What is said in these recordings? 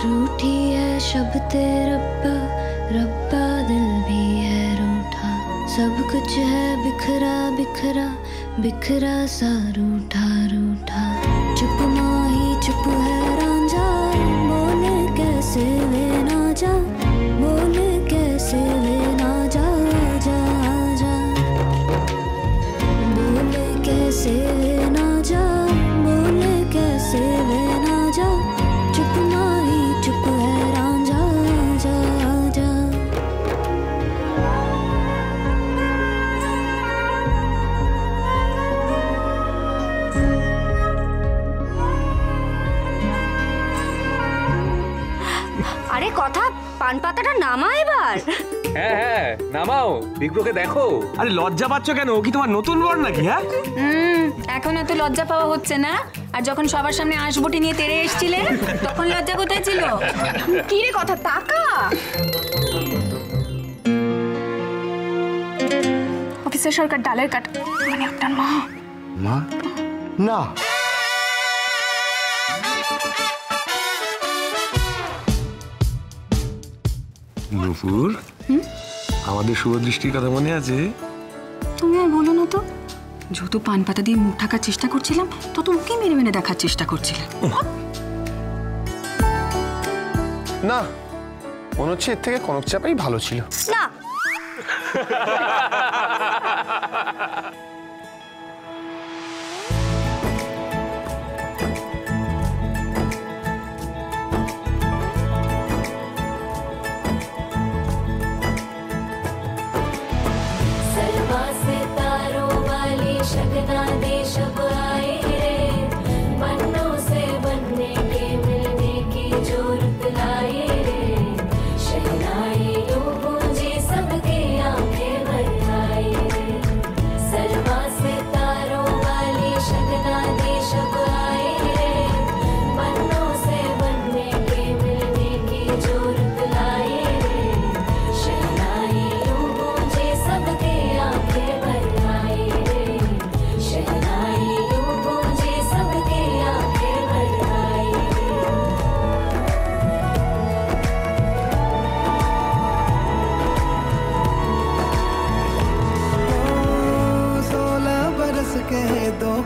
रूठी है शब्द रब्बा रब्बा, दिल भी है रूठा। सब कुछ है बिखरा बिखरा बिखरा सा, रूठा रूठा। चुप माही चुप है रांझा, बोल कैसे वे ना जा, बोल कैसे वे ना जा, जा जा। बोल कैसे वे ना जा, बोल कैसे वे ना जा। चुप माही चुप है रांझा, जा जा। আরে কথা পান পাতাটা নামা এবার। হ্যাঁ হ্যাঁ নামাও, বিগ্রহকে দেখো। আরে লজ্জা পাচ্ছ কেন? ও কি তোমার নতুন বর নাকি? হ্যাঁ এখন এত লজ্জা পাওয়া হচ্ছে না, আর যখন সবার সামনে আঁশবটি নিয়ে তেড়ে এসেছিলে তখন লজ্জা কোথায় ছিল? কি রে কথা, তাকা। অফিসার সরকার ডালের কাট, মানে আপনার মা। মা না, নুপুর, আমাদের শুভদৃষ্টির কথা মনে আছে? তুমি আর বলো না তো, যত পান পাতা দিয়ে মুখ ঢাকার চেষ্টা করছিলাম তত ওকে মেরে মেরে দেখার চেষ্টা করছিলাম। না, মনে হচ্ছে এর থেকে কনক চাপাই ভালো ছিল। না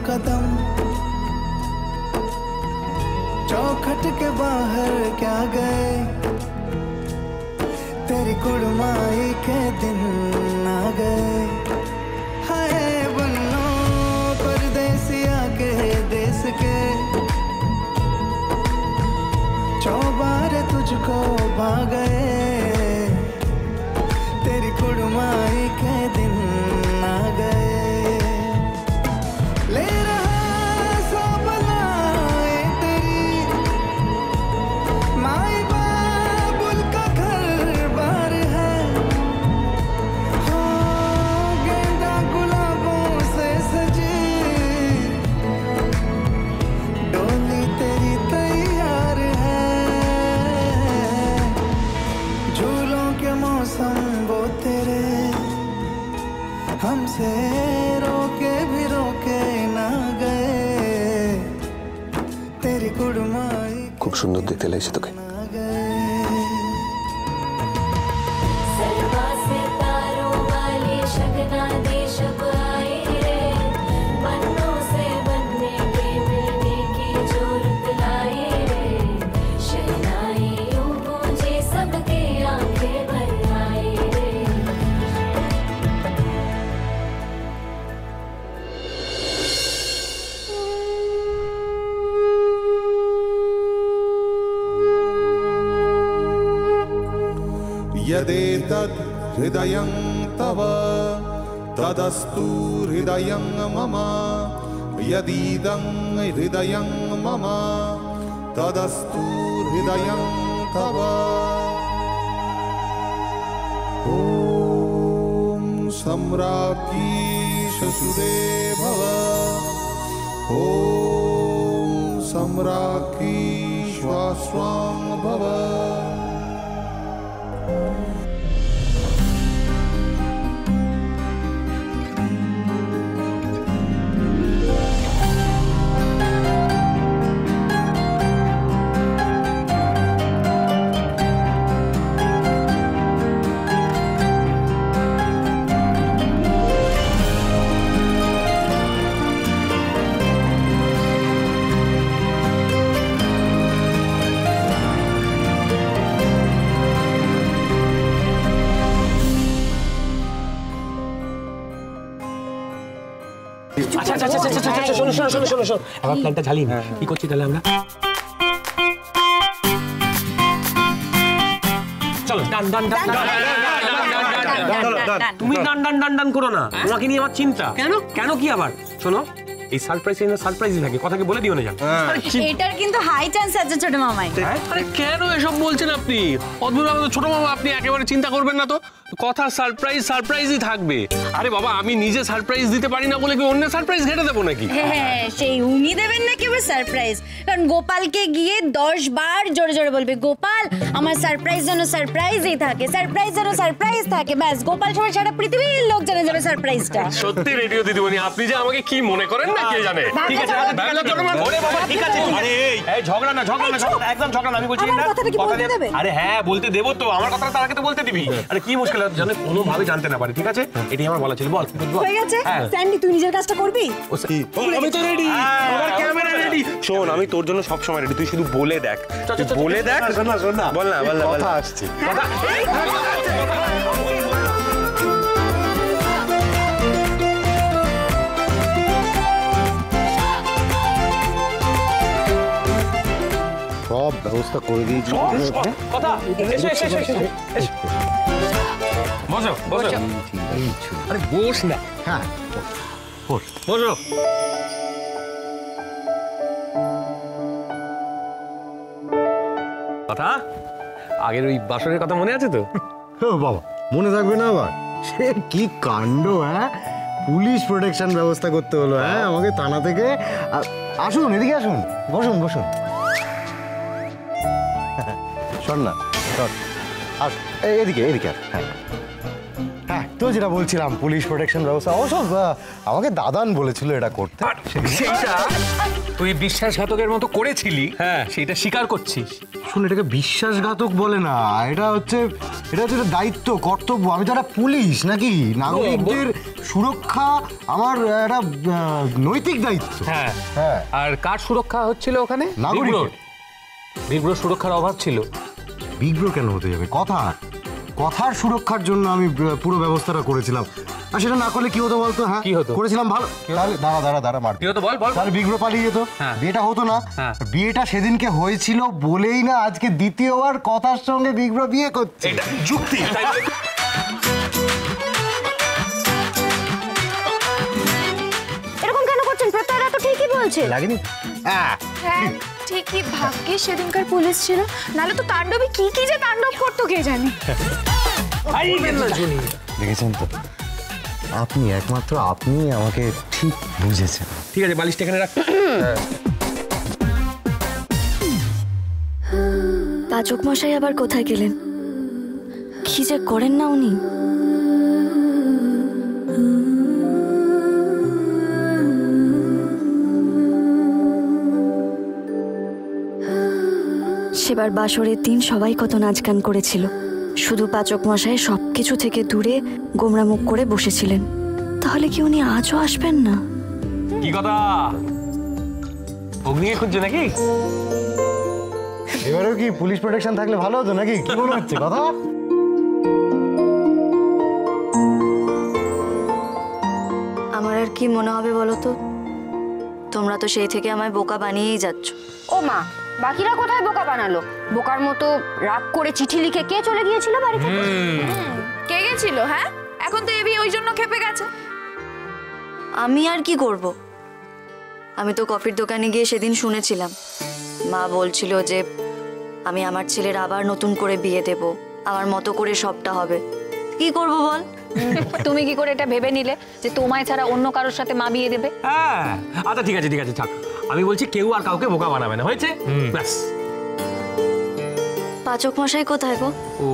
कदम चौखट के बाहर क्या गए, तेरी कुड़माई के दिन आ गए। हाय बन्नो परदेसिया के देश के, चौबार तुझको भा गए, तेरी कुड़माई के दिन आ गए। ले रहा सब लाए तेरी माई बाबुल का घर बार है, हो गेंदा गुलाबों से सजी डोली तेरी तैयार है। झूलों के मौसम वो तेरे हमसे रोके भी रोके ना गए, तेरी कुड़माई খুব সুন্দর দেখতে লাগছে তোকে। यदेतद् हृदयं तव तदस्तु हृदयं मम, यदीदं हृदयं मम तदस्तु हृदयं तव। ॐ सम्राज्ञी शशुरे भव, ॐ सम्राज्ञी श्वास्वां भव। আচ্ছা শোনো শোনো শোনো শোনো শোনো আমার প্ল্যানটা ঝালিয়ে নি। কি করছি তাহলে আমরা? চলো ডান ডান ডান তুমি ডান ডান ডান ডান করো না, তোমাকে নিয়ে আমার চিন্তা। কেন কেন কি আবার? শোনো এই সারপ্রাইজই থাকে, কথাকে বলে দিও না জান। এটার কিন্তু হাই চান্স আছে ছোট মামাই। আরে কেন এসব বলছেন আপনি? অদ্ভুত আমাদের ছোট মামা, আপনি একেবারে চিন্তা করবেন না তো, কথা সারপ্রাইজই থাকবে। আরে বাবা, আমি নিজে সারপ্রাইজ দিতে পারি না বলে কি অন্য সারপ্রাইজ ঘেটে দেবো নাকি? হ্যাঁ, সেই উনি দেবেন নাকি আবার সারপ্রাইজ? কারণ গোপালকে গিয়ে 10 বার জোরে জোরে বলবে, গোপাল আমার সারপ্রাইজ যেন সারপ্রাইজই থাকে, সারপ্রাইজ যেন সারপ্রাইজ থাকে। ব্যাস, গোপাল সবাই সারা পৃথিবীর লোক জেনে যাবে সারপ্রাইজটা। সত্যি রেডিও দিদিমণি, আপনি যে আমাকে কি মনে করেন না কে জানে। ঠিক আছে ওরে বাবা ঠিক আছে। আরে এই ঝগড়া না একদম ঝগড়া না, আমি বলছি না কথা দেবে। আরে হ্যাঁ বলতে দেবো তো, আমার কথাটা তার আগে তো বলতে দিবি। আরে কি মুশকিল আছে জানো, কোনোভাবে জানতে না পারে। ঠিক আছে, এটাই আমার বলা ছিল। বল হয়ে গেছে স্যান্ডি, তুই নিজের কাজটা করবি। আমি তো রেডি, আমার ক্যামেরা রেডি। শোন আমি তোর জন্য সব সময় রেডি, তুই শুধু বলে দেখ, বলে দেখ। শোন না বল না কথা আসছে। সব ব্যবস্থা করে দিয়েছি। কথা এসো এসো এসো এসো। বসো বসো। আরে বস না। হ্যাঁ বসো। কথা আগের ওই বাসনের কথা মনে আছে তো? ও বাবা, মনে থাকবে না আবার? সে কি কাণ্ড! হ্যাঁ, পুলিশ প্রোটেকশন ব্যবস্থা করতে হলো। হ্যাঁ, আমাকে থানা থেকে। আসুন এদিকে আসুন, বসুন বসুন। শোন না শোন, এদিকে এদিকে। হ্যাঁ হ্যাঁ, তো যেটা বলছিলাম পুলিশ প্রোটেকশন ব্যবস্থা অবশ্য আমাকে দাদান বলেছিল এটা করতে। সেইটা তুই বিশ্বাসঘাতকের মতো করেছিলি, হ্যাঁ সেটা স্বীকার করছিস। শুন, এটাকে বিশ্বাসঘাতক বলে না, এটা হচ্ছে দায়িত্ব, কর্তব্য। আমি তো একটা পুলিশ নাকি, নাগরিকদের সুরক্ষা আমার একটা নৈতিক দায়িত্ব। হ্যাঁ হ্যাঁ, আর কার সুরক্ষা হচ্ছিল ওখানে? নাগরিকের। বিগ্রহ সুরক্ষার অভাব ছিল। বিগ্রহ কেন হতে যাবে? কথার সুরক্ষার জন্য আমি পুরো ব্যবস্থাটা করেছিলাম। আর সেটা না করলে কি হতো বলতো? হ্যাঁ কি হতো? করেছিলাম ভালো। তাহলে দাঁড়া মার। কি হতো বল বল। তাহলে বিগ্রহ পালিয়ে যেত, বিয়েটা হতো না। বিয়েটা সেদিনকে হয়েছিল বলেই না আজকে দ্বিতীয়বার কথার সঙ্গে বিগ্রহ বিয়ে করছে। এটা যুক্তি। এরকম কেন করছেন? প্রত্যয়রা তো ঠিকই বলছে। লাগেনি? হ্যাঁ হ্যাঁ ঠিকই, ভাগ্যে সেদিনকার পুলিশ ছিল, নাহলে তো তাণ্ডবী কি কি যে তাণ্ডব করতো কে জানে। দেখেছেন তো, আপনি একমাত্র আপনি আমাকে ঠিক বুঝেছেন। ঠিক আছে, বালিশটা এখানে রাখ। পাচক মশাই আবার কোথায় গেলেন? কি যে করেন না উনি। সেবার বাসরের দিন সবাই কত নাচ গান করেছিল, শুধু পাচক মশাই সবকিছু থেকে দূরে গোমরা মুখ করে বসেছিলেন। তাহলে কি উনি আজও আসবেন না? কি কথা, অগ্নিকে খুঁজছে নাকি? এবারেও কি পুলিশ প্রোটেকশন থাকলে ভালো হতো নাকি? কি মনে হচ্ছে কথা? আমার আর কি মনে হবে বলো তো? তোমরা তো সেই থেকে আমায় বোকা বানিয়েই যাচ্ছ। ও মা, বাকিরা কোথায় বোকা বানালো? বোকার মতো রাগ করে চিঠি লিখে কে চলে গিয়েছিল বাড়ি থেকে? কে গেছিল? হ্যাঁ, এখন তো এবি ওই জন্য খেপে গেছে। আমি আর কি করব? আমি তো কফির দোকানে গিয়ে সেদিন শুনেছিলাম মা বলছিল যে আমি আমার ছেলের আবার নতুন করে বিয়ে দেব, আমার মতো করে সবটা হবে। কি করব বল? তুমি কি করে এটা ভেবে নিলে যে তোমায় ছাড়া অন্য কারোর সাথে মা বিয়ে দেবে? হ্যাঁ আচ্ছা ঠিক আছে থাক। আমি বলছি কেউ আর কাউকে বোকা বানাবে না, হয়েছে? ব্যাস। পাচক মশাই কোথায় গো? ও